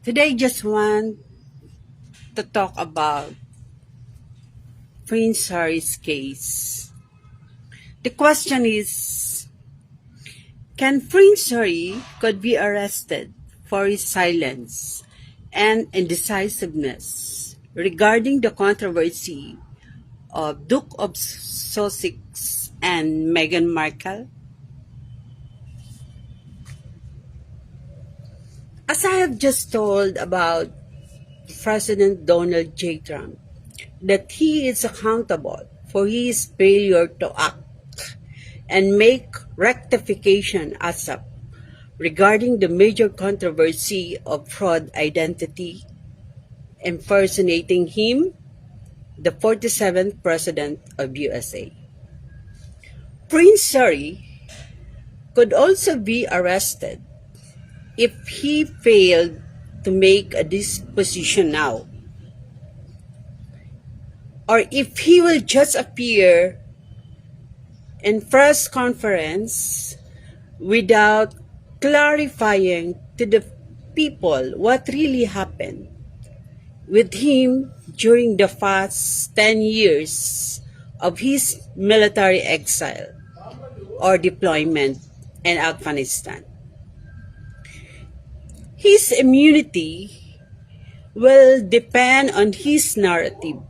Today, just want to talk about Prince Harry's case. The question is, can Prince Harry could be arrested for his silence and indecisiveness regarding the controversy of Duke of Sussex and Meghan Markle? As I have just told about President Donald J. Trump, that he is accountable for his failure to act and make rectification ASAP regarding the major controversy of fraud identity impersonating him, the 47th President of USA. Prince Harry could also be arrested if he failed to make a disposition now, or if he will just appear in press conference without clarifying to the people what really happened with him during the past 10 years of his military exile or deployment in Afghanistan. His immunity will depend on his narrative,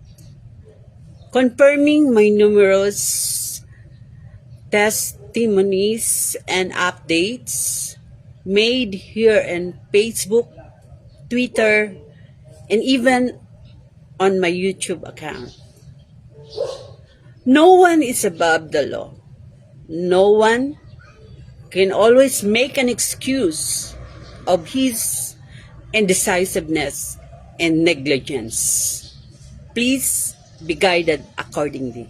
confirming my numerous testimonies and updates made here in Facebook, Twitter, and even on my YouTube account. No one is above the law. No one can always make an excuse of his indecisiveness and negligence. Please be guided accordingly.